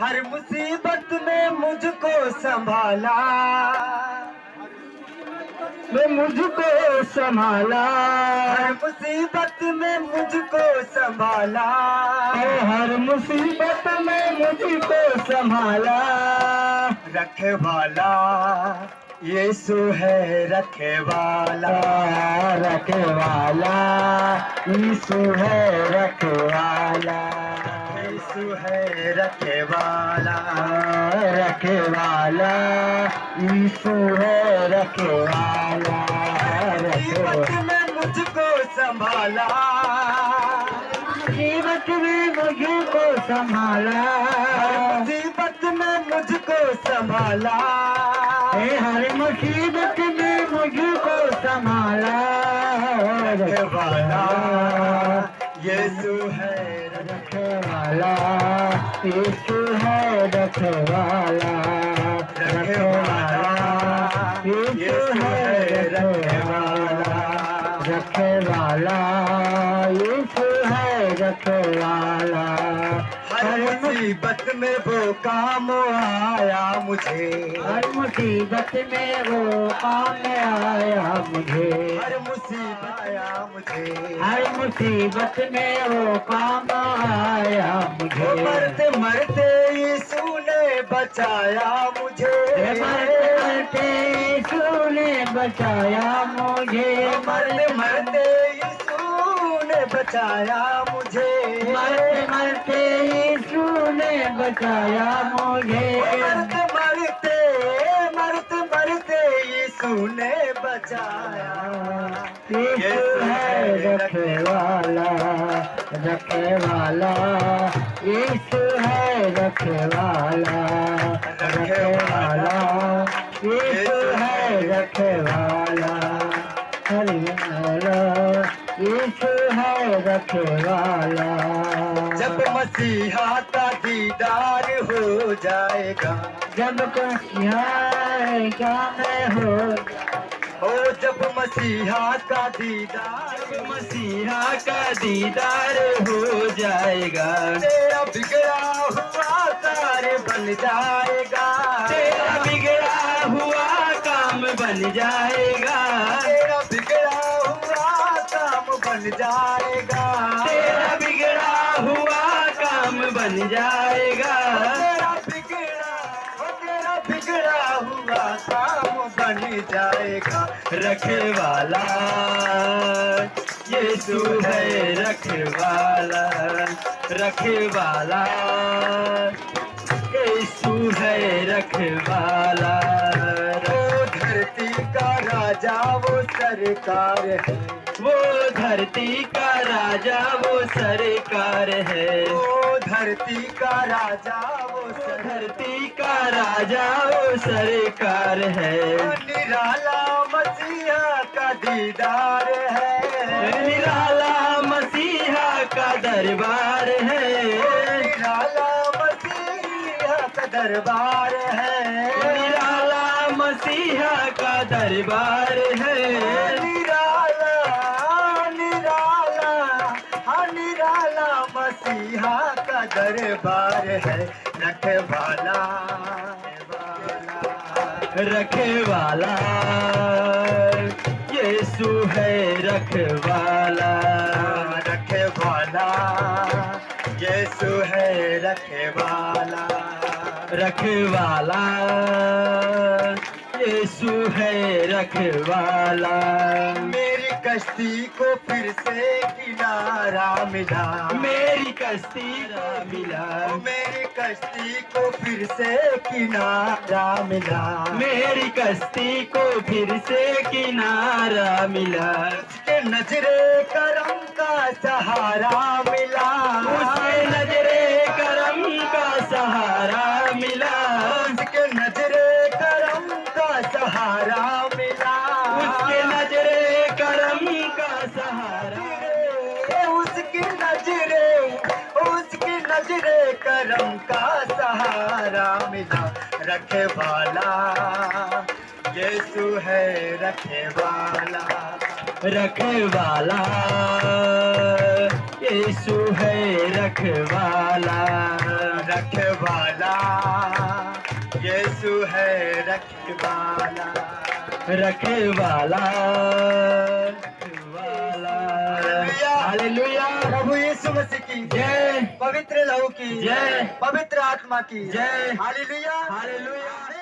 हर मुसीबत में मुझको संभाला, में मुझको संभाला, हर मुसीबत में मुझको संभाला, हर मुसीबत में मुझको संभाला। रखवाला यीशु है, रखवाला, रखवाला यीशु है, रखवाला, यीशु है रखवाला, रखवाला यीशु है, रखवाला, मुसीबत में मुझको संभाला, मुसीबत में मुझको संभाला, मुसीबत में मुझको संभाला, हर मुसीबत में मुझको संभाला। रखवाला यीशु है, रखवाला यीशु है, रखवाला, रखवाला यीशु है, रखवाला, रखवाला यीशु है, रखवाला। हर मुसीबत में वो काम आया मुझे, हर मुसीबत में वो काम आया मुझे, हर मुसीबत आया मुझे, हर मुसीबत में वो काम आया मुझे। मरते मरते यीशु ने बचाया मुझे, मरते मरते यीशु ने बचाया मुझे, मरते मरते यीशु ने बचाया मुझे, मरते मरते यीशु ने बचाया मुझे, मरते मरते मरते मरते यीशु ने बचाया। यीशु है रखवाला, रखवाला यीशु है, रखवाला, रखवाला यीशु है, रखवाला, हरियाला यीशु है, रखवाला। जब मसीहा का दीदार हो जाएगा, जब मसीहा का मैं हो, ओ जब मसीहा का दीदार, मसीहा का दीदार हो जाएगा, तेरा बिगड़ा हुआ कार्य बन जाएगा, तेरा बिगड़ा हुआ काम बन जाएगा, तेरा बिगड़ा हुआ काम बन जाएगा, तेरा बिगड़ा हुआ काम बन जाएगा, तेरा बिगड़ा हुआ काम बन जाएगा। रखवाला यीशु है, रखवाला, रखवाला यीशु है, रखवाला। वो धरती का राजा वो सरकार है, वो धरती का राजा वो सरकार है, वो धरती का राजा वो धरती का राजा वो सरकार है, निराला मसीहा का दीदार है, निराला मसीहा का दरबार है, निराला मसीहा का दरबार है, निराला मसीहा का दरबार है, निराला निराला हाँ निराला मसीहा का दरबार है। रखवाला रखवाला यीशु है, रखवाला, रखवाला यीशु है, रखवाला, रखवाला यीशु है, रखवाला। मेरी कश्ती को फिर से किनारा मिला, मेरी कश्ती को मिला, मेरी कश्ती को फिर से किनारा मिला, मेरी कश्ती को फिर से किनारा मिला, उसके नजरे करम का सहारा मिला, उसके नजरे करम का सहारा मिला, उसके नजरे करम का सहारा मिला, उसके नजरे करम का सहारा, उसकी नजरे करम का सहारा मिला। रखवाला यीशु है, रखवाला, रखवाला यीशु है, रखवाला, रखवाला, यीशु है रखवाला, रखवाला, हालेलुया। प्रभु यीशु मसीह की जय, पवित्र लहू की जय, पवित्र आत्मा की जय, हालेलुया हालेलुया।